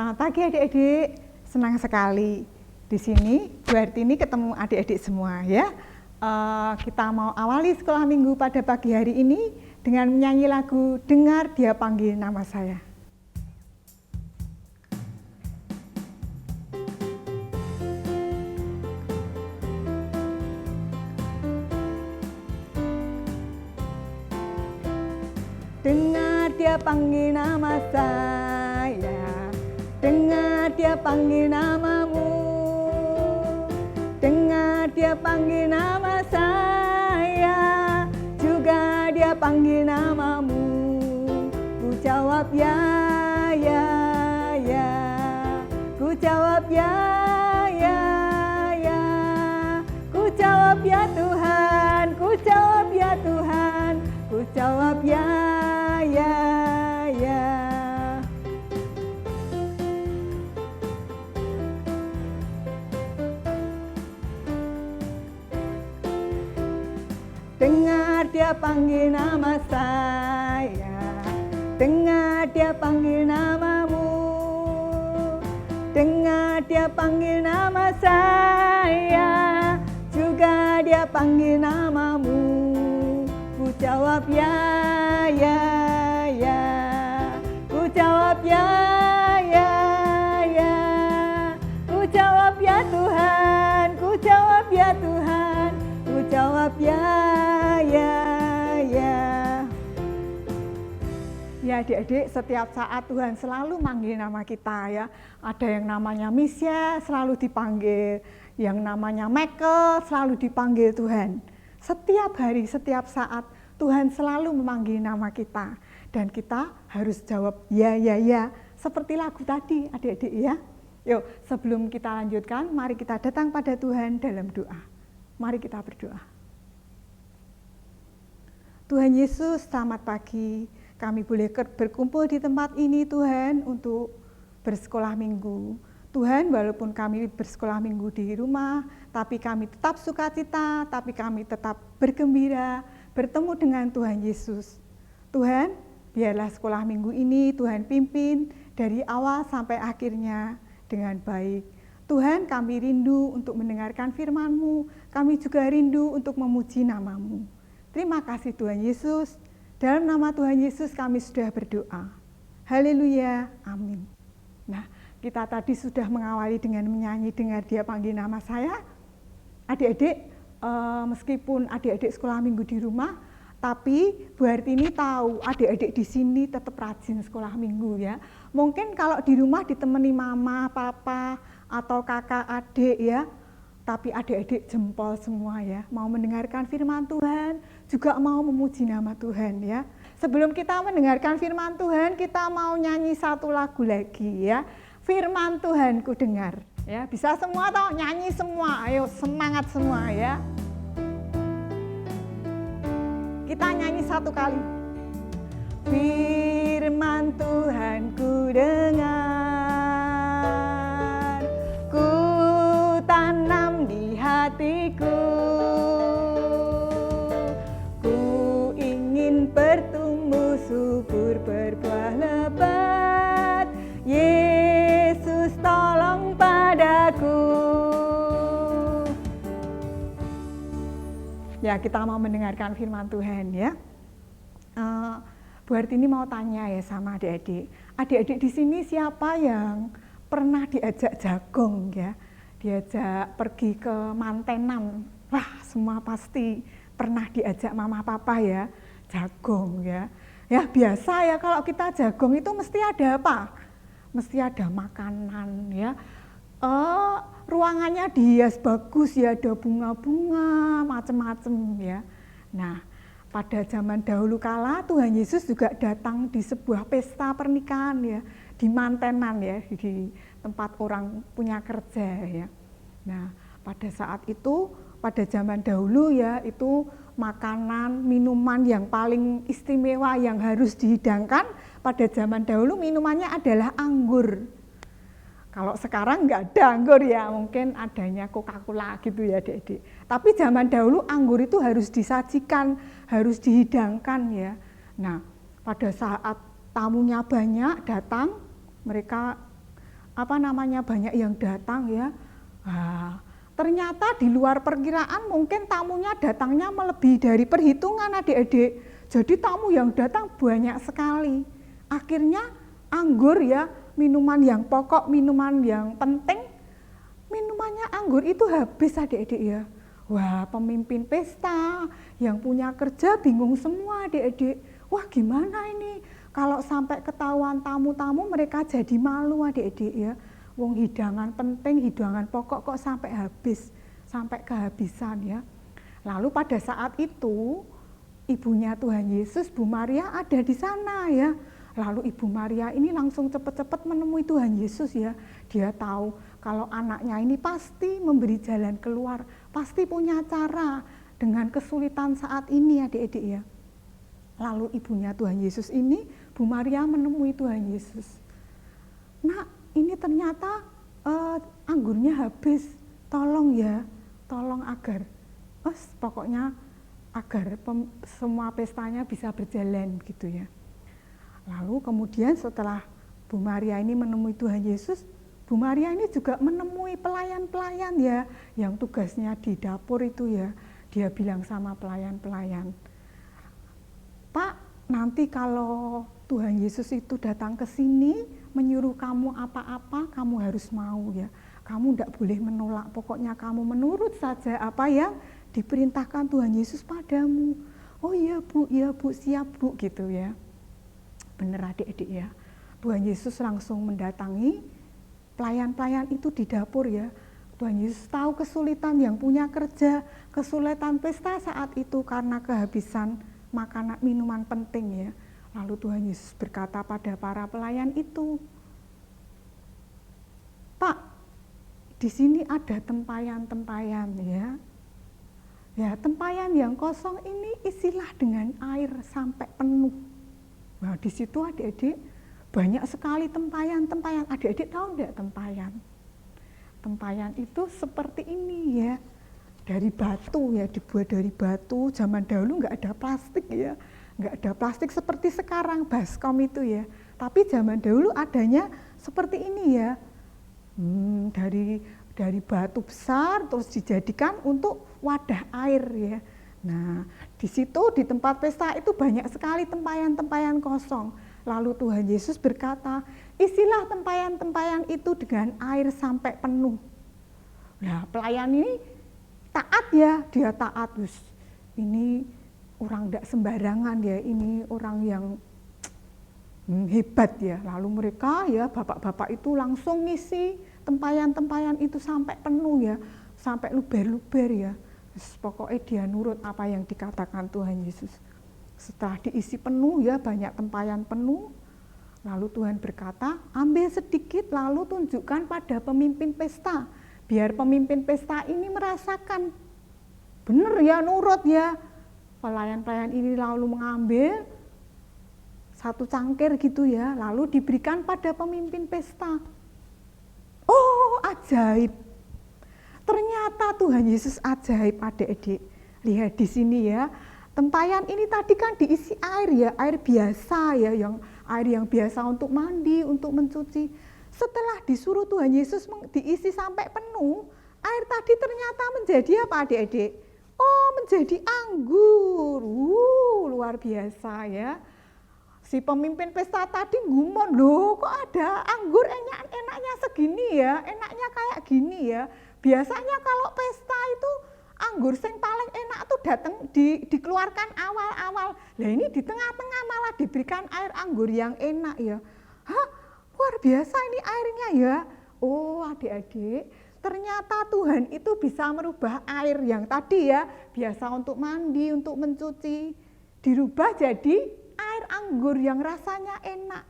Selamat pagi adik-adik, senang sekali di sini Bu Hartini ketemu adik-adik semua ya. Kita mau awali sekolah minggu pada pagi hari ini dengan menyanyi lagu Dengar Dia Panggil Nama Saya. Dengar Dia panggil nama saya, dengar Dia panggil namamu, dengar Dia panggil nama saya, juga Dia panggil namamu. Ku jawab ya, ya, ya. Ku jawab ya, ya, ya. Ku jawab ya Tuhan, ku jawab ya Tuhan, ku jawab ya, ya, ya. Dengar Dia panggil nama saya, dengar Dia panggil namamu, dengar Dia panggil nama saya, juga Dia panggil namamu. Ku jawab ya, ya, ya. Ku jawab ya, ya, ya. Ku jawab ya Tuhan, ku jawab ya Tuhan, ku jawab ya, ya, ya. Ya adik-adik, setiap saat Tuhan selalu manggil nama kita ya. Ada yang namanya Misya selalu dipanggil, yang namanya Michael selalu dipanggil Tuhan. Setiap hari, setiap saat Tuhan selalu memanggil nama kita. Dan kita harus jawab ya, ya, ya. Seperti lagu tadi adik-adik ya. Yuk sebelum kita lanjutkan, mari kita datang pada Tuhan dalam doa. Mari kita berdoa. Tuhan Yesus, selamat pagi. Kami boleh berkumpul di tempat ini Tuhan untuk bersekolah minggu. Tuhan, walaupun kami bersekolah minggu di rumah, tapi kami tetap sukacita, tapi kami tetap bergembira, bertemu dengan Tuhan Yesus. Tuhan, biarlah sekolah minggu ini Tuhan pimpin dari awal sampai akhirnya dengan baik. Tuhan, kami rindu untuk mendengarkan firman-Mu, kami juga rindu untuk memuji nama-Mu. Terima kasih Tuhan Yesus, dalam nama Tuhan Yesus kami sudah berdoa. Haleluya, amin. Nah, kita tadi sudah mengawali dengan menyanyi Dengar Dia Panggil Nama Saya. Adik-adik, meskipun adik-adik sekolah minggu di rumah, tapi Bu Hartini tahu adik-adik di sini tetap rajin sekolah minggu ya. Mungkin kalau di rumah ditemani mama, papa, atau kakak, adik ya. Tapi adik-adik jempol semua ya. Mau mendengarkan firman Tuhan, juga mau memuji nama Tuhan ya. Sebelum kita mendengarkan firman Tuhan, kita mau nyanyi satu lagu lagi ya. Firman Tuhan ku dengar ya. Bisa semua toh, nyanyi semua. Ayo semangat semua ya. Kita nyanyi satu kali. Firman Tuhan ku dengar, ku tanam di hatiku, ku ingin bertumbuh subur berbuah lebat. Yesus tolong padaku. Ya, kita mau mendengarkan firman Tuhan ya. Bu Hartini mau tanya ya sama adik-adik. Adik-adik di sini siapa yang pernah diajak jagong ya? Diajak pergi ke mantenan. Wah, semua pasti pernah diajak mama papa ya, jagong ya. Ya biasa ya kalau kita jagong itu mesti ada apa? Mesti ada makanan ya. Ruangannya dihias bagus ya, ada bunga-bunga macam-macam ya. Nah, pada zaman dahulu kala Tuhan Yesus juga datang di sebuah pesta pernikahan ya, di mantenan ya, di tempat orang punya kerja ya. Nah, pada saat itu, pada zaman dahulu ya, itu makanan, minuman yang paling istimewa yang harus dihidangkan pada zaman dahulu minumannya adalah anggur. Kalau sekarang nggak ada anggur ya, mungkin adanya Coca-Cola gitu ya adik-adik. Tapi zaman dahulu anggur itu harus disajikan, harus dihidangkan ya. Nah, pada saat tamunya banyak datang, mereka banyak yang datang ya. Nah, ternyata di luar perkiraan mungkin tamunya datangnya melebihi dari perhitungan adik-adik. Jadi tamu yang datang banyak sekali. Akhirnya anggur ya, minuman yang pokok, minuman yang penting, minumannya anggur itu habis adik-adik ya. Wah, pemimpin pesta yang punya kerja bingung semua adik-adik. Wah, gimana ini? Kalau sampai ketahuan tamu-tamu mereka jadi malu adik-adik ya. Wong hidangan penting, hidangan pokok kok sampai habis, sampai kehabisan ya. Lalu pada saat itu ibunya Tuhan Yesus, Bu Maria ada di sana ya. Lalu Ibu Maria ini langsung cepat-cepat menemui Tuhan Yesus ya. Dia tahu kalau anaknya ini pasti memberi jalan keluar, pasti punya cara dengan kesulitan saat ini adik-adik ya. Lalu ibunya Tuhan Yesus ini, Bu Maria menemui Tuhan Yesus. Nah, ini ternyata anggurnya habis, tolong ya, tolong agar, pokoknya agar semua pestanya bisa berjalan gitu ya. Lalu kemudian setelah Bu Maria ini menemui Tuhan Yesus, Bu Maria ini juga menemui pelayan-pelayan ya, yang tugasnya di dapur itu ya. Dia bilang sama pelayan-pelayan, Pak, nanti kalau Tuhan Yesus itu datang ke sini, menyuruh kamu apa-apa, kamu harus mau ya. Kamu tidak boleh menolak, pokoknya kamu menurut saja apa yang diperintahkan Tuhan Yesus padamu. Oh iya Bu, siap Bu, gitu ya. Benar adik-adik ya. Tuhan Yesus langsung mendatangi pelayan-pelayan itu di dapur ya. Tuhan Yesus tahu kesulitan yang punya kerja, kesulitan pesta saat itu karena kehabisan makanan minuman penting ya. Lalu Tuhan Yesus berkata pada para pelayan itu, Pak, di sini ada tempayan-tempayan ya. Ya, tempayan yang kosong ini isilah dengan air sampai penuh. Nah, di situ adik-adik banyak sekali tempayan-tempayan. Adik-adik tahu enggak tempayan? Tempayan itu seperti ini ya. Dari batu ya, dibuat dari batu. Zaman dahulu enggak ada plastik ya. Enggak ada plastik seperti sekarang baskom itu ya. Tapi zaman dahulu adanya seperti ini ya. Dari batu besar terus dijadikan untuk wadah air ya. Nah, di situ di tempat pesta itu banyak sekali tempayan-tempayan kosong. Lalu Tuhan Yesus berkata, isilah tempayan-tempayan itu dengan air sampai penuh. Nah, pelayan ini taat ya, dia taat. Ini orang tidak sembarangan ya, ini orang yang hebat ya. Lalu mereka ya, bapak-bapak itu langsung ngisi tempayan-tempayan itu sampai penuh ya, sampai luber-luber ya. Pokoknya dia nurut apa yang dikatakan Tuhan Yesus. Setelah diisi penuh ya, banyak tempayan penuh, lalu Tuhan berkata, ambil sedikit lalu tunjukkan pada pemimpin pesta, biar pemimpin pesta ini merasakan. Benar ya, nurut ya. Pelayan-pelayan ini lalu mengambil satu cangkir gitu ya, lalu diberikan pada pemimpin pesta. Oh, ajaib. Ternyata Tuhan Yesus ajaib adik-adik. Lihat di sini ya. Tempayan ini tadi kan diisi air ya, air biasa ya, air yang biasa untuk mandi, untuk mencuci. Setelah disuruh Tuhan Yesus diisi sampai penuh, air tadi ternyata menjadi apa adik-adik? Oh, menjadi anggur. Luar biasa ya. Si pemimpin pesta tadi ngumon, loh kok ada anggur enaknya segini ya, enaknya kayak gini ya. Biasanya kalau pesta itu anggur yang paling enak tuh datang dikeluarkan awal-awal. Lah ini di tengah-tengah malah diberikan air anggur yang enak ya. Hah, luar biasa ini airnya ya. Oh adik-adik, ternyata Tuhan itu bisa merubah air yang tadi ya, biasa untuk mandi, untuk mencuci, dirubah jadi air anggur yang rasanya enak.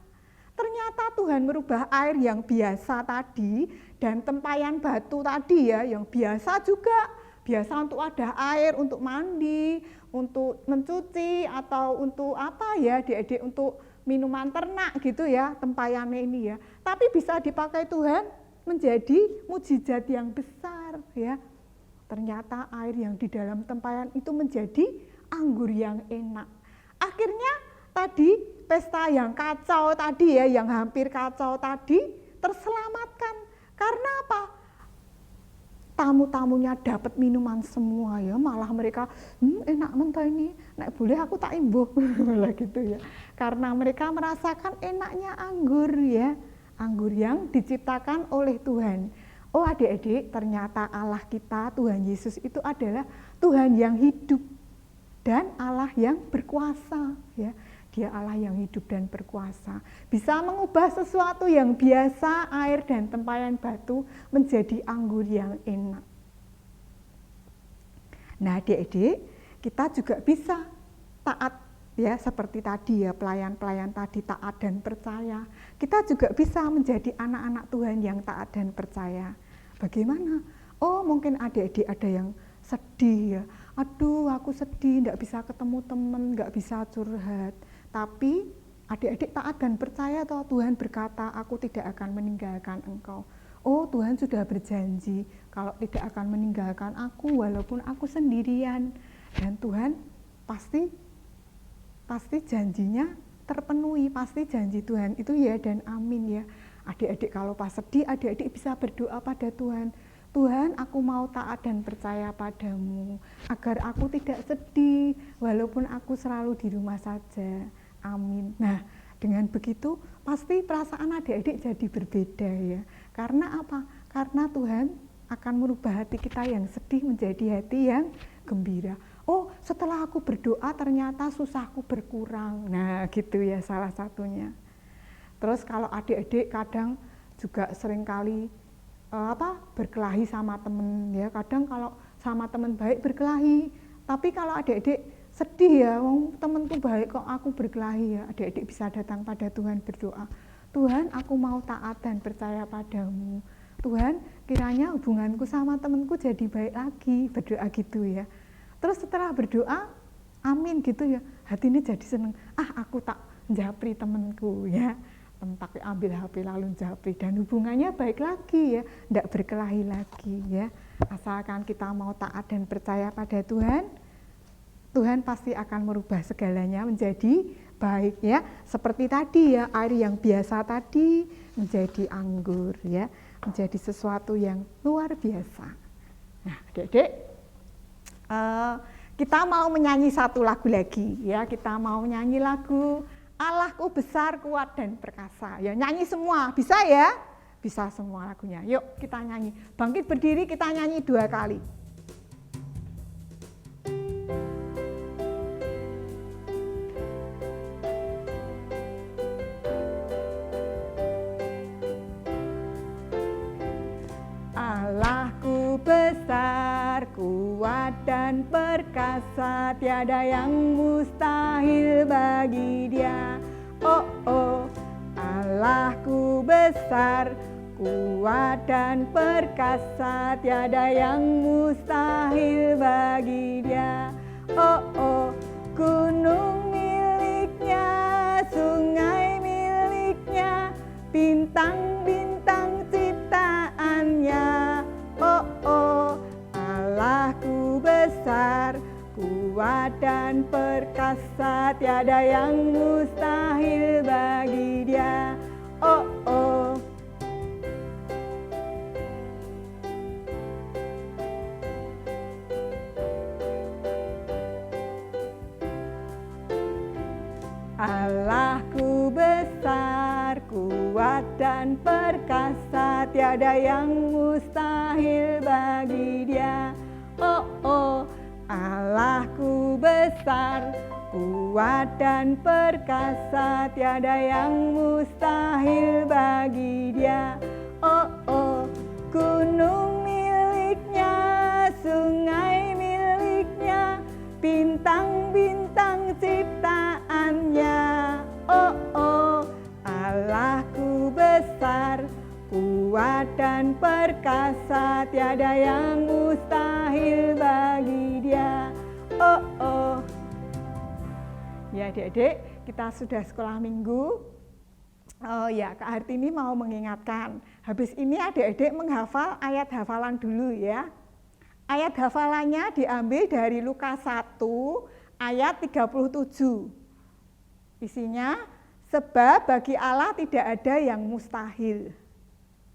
Ternyata Tuhan merubah air yang biasa tadi dan tempayan batu tadi ya, yang biasa juga, biasa untuk wadah air, untuk mandi, untuk mencuci atau untuk apa ya, adik-adik untuk minuman ternak gitu ya, tempayannya ini ya. Tapi bisa dipakai Tuhan menjadi mukjizat yang besar ya. Ternyata air yang di dalam tempayan itu menjadi anggur yang enak. Akhirnya tadi pesta yang kacau tadi ya, yang hampir kacau tadi terselamatkan Karena apa? Tamu-tamunya dapat minuman semua ya, malah mereka enak mentah ini, nek boleh aku tak imbuh malah gitu ya. Karena mereka merasakan enaknya anggur ya, anggur yang diciptakan oleh Tuhan. Oh adik-adik, ternyata Allah kita, Tuhan Yesus itu adalah Tuhan yang hidup dan Allah yang berkuasa ya. Dia Allah yang hidup dan berkuasa, bisa mengubah sesuatu yang biasa, air dan tempayan batu menjadi anggur yang enak. Nah adik-adik, kita juga bisa taat ya, seperti tadi ya, pelayan-pelayan tadi taat dan percaya. Kita juga bisa menjadi anak-anak Tuhan yang taat dan percaya. Bagaimana? Oh mungkin adik-adik ada yang sedih ya, aduh aku sedih, nggak bisa ketemu teman, nggak bisa curhat. Tapi adik-adik taat dan percaya toh, Tuhan berkata, aku tidak akan meninggalkan engkau. Oh Tuhan sudah berjanji kalau tidak akan meninggalkan aku walaupun aku sendirian. Dan Tuhan pasti janjinya terpenuhi, pasti janji Tuhan itu ya dan amin ya. Adik-adik kalau pas sedih, adik-adik bisa berdoa pada Tuhan. Tuhan, aku mau taat dan percaya padamu, agar aku tidak sedih, walaupun aku selalu di rumah saja. Amin. Nah, dengan begitu, pasti perasaan adik-adik jadi berbeda ya. Karena apa? Karena Tuhan akan merubah hati kita yang sedih menjadi hati yang gembira. Oh, setelah aku berdoa ternyata susahku berkurang. Nah, gitu ya salah satunya. Terus kalau adik-adik kadang juga seringkali berkelahi sama temen ya, kadang kalau sama temen baik berkelahi, tapi kalau adik-adik sedih ya, temenku baik kok aku berkelahi ya, adik-adik bisa datang pada Tuhan berdoa, Tuhan aku mau taat dan percaya padamu, Tuhan kiranya hubunganku sama temenku jadi baik lagi, berdoa gitu ya. Terus setelah berdoa amin gitu ya, hati ini jadi seneng, aku tak japri temenku ya, pakai ambil HP lalu japri, dan hubungannya baik lagi ya, tidak berkelahi lagi ya. Asalkan kita mau taat dan percaya pada Tuhan, Tuhan pasti akan merubah segalanya menjadi baik ya. Seperti tadi ya, air yang biasa tadi menjadi anggur ya, menjadi sesuatu yang luar biasa. Nah, adik-adik, kita mau menyanyi satu lagu lagi ya, kita mau nyanyi lagu Allahku besar, kuat dan perkasa. Ya nyanyi semua, bisa ya? Bisa semua lagunya. Yuk kita nyanyi. Bangkit berdiri, kita nyanyi 2 kali. Allahku besar, kuat dan perkasa, tiada yang mustahil bagi Dia. Oh oh, Allahku besar, kuat dan perkasa, tiada yang mustahil bagi Dia. Oh oh, gunung miliknya, sungai miliknya, bintang-bintang ciptaannya. Oh oh, Allahku besar, kuat dan perkasa, tiada yang mustahil bagi Dia. Oh oh, Allahku besar, kuat dan perkasa, tiada yang mustahil bagi Dia. Oh oh, Allahku besar, kuat dan perkasa, tiada yang mustahil bagi Dia. Oh oh, gunung miliknya, sungai miliknya, bintang-bintang ciptaannya. Oh oh, Allahku besar, kuat dan perkasa, tiada yang mustahil bagi Dia. Oh oh. Ya adik-adik, kita sudah sekolah minggu. Oh ya, Kak Hartini mau mengingatkan, habis ini adik-adik menghafal ayat hafalan dulu ya. Ayat hafalannya diambil dari Lukas 1 ayat 37. Isinya, sebab bagi Allah tidak ada yang mustahil.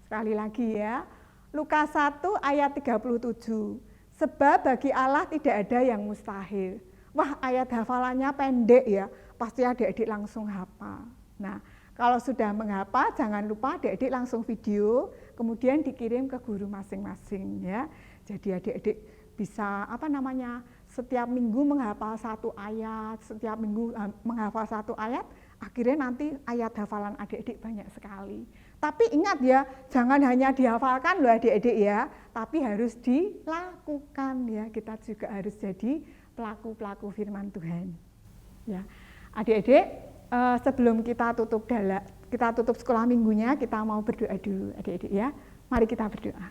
Sekali lagi ya, Lukas 1 ayat 37. Sebab bagi Allah tidak ada yang mustahil. Wah, ayat hafalannya pendek ya, pasti adik-adik langsung hafal. Nah, kalau sudah menghafal, jangan lupa adik-adik langsung video, kemudian dikirim ke guru masing-masing ya. Jadi adik-adik bisa setiap minggu menghafal satu ayat, setiap minggu menghafal satu ayat, akhirnya nanti ayat hafalan adik-adik banyak sekali. Tapi ingat ya, jangan hanya dihafalkan loh adik-adik ya, tapi harus dilakukan ya. Kita juga harus jadi pelaku-pelaku firman Tuhan. Ya, adik-adik, sebelum kita tutup sekolah minggunya, kita mau berdoa dulu adik-adik ya. Mari kita berdoa.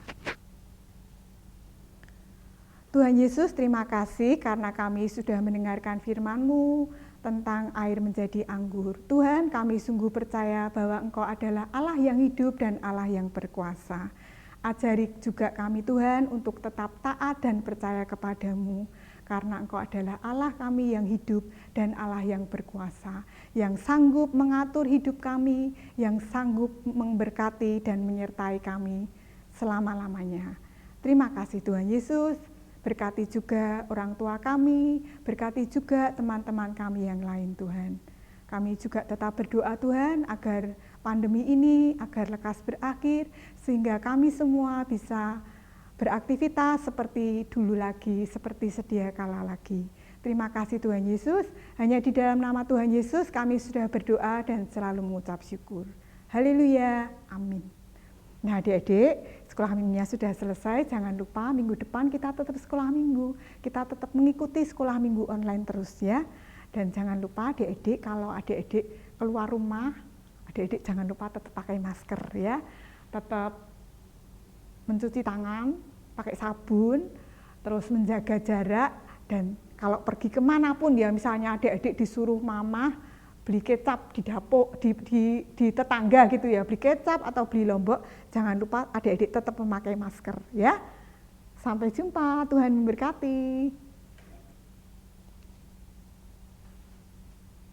Tuhan Yesus, terima kasih karena kami sudah mendengarkan firman-Mu tentang air menjadi anggur. Tuhan, kami sungguh percaya bahwa Engkau adalah Allah yang hidup dan Allah yang berkuasa. Ajari juga kami Tuhan untuk tetap taat dan percaya kepadamu, karena Engkau adalah Allah kami yang hidup dan Allah yang berkuasa, yang sanggup mengatur hidup kami, yang sanggup memberkati dan menyertai kami selama-lamanya. Terima kasih Tuhan Yesus. Berkati juga orang tua kami, berkati juga teman-teman kami yang lain Tuhan. Kami juga tetap berdoa Tuhan agar pandemi ini agar lekas berakhir, sehingga kami semua bisa beraktivitas seperti dulu lagi, seperti sedia kala lagi. Terima kasih Tuhan Yesus, hanya di dalam nama Tuhan Yesus kami sudah berdoa dan selalu mengucap syukur. Haleluya, amin. Nah adik-adik, sekolah minggunya sudah selesai, jangan lupa minggu depan kita tetap sekolah minggu. Kita tetap mengikuti sekolah minggu online terus ya. Dan jangan lupa adik-adik, kalau adik-adik keluar rumah, adik-adik jangan lupa tetap pakai masker ya. Tetap mencuci tangan, pakai sabun, terus menjaga jarak. Dan kalau pergi kemanapun ya, misalnya adik-adik disuruh mama beli kecap di dapur, di tetangga gitu ya, beli kecap atau beli lombok, jangan lupa adik-adik tetap memakai masker ya. Sampai jumpa, Tuhan memberkati.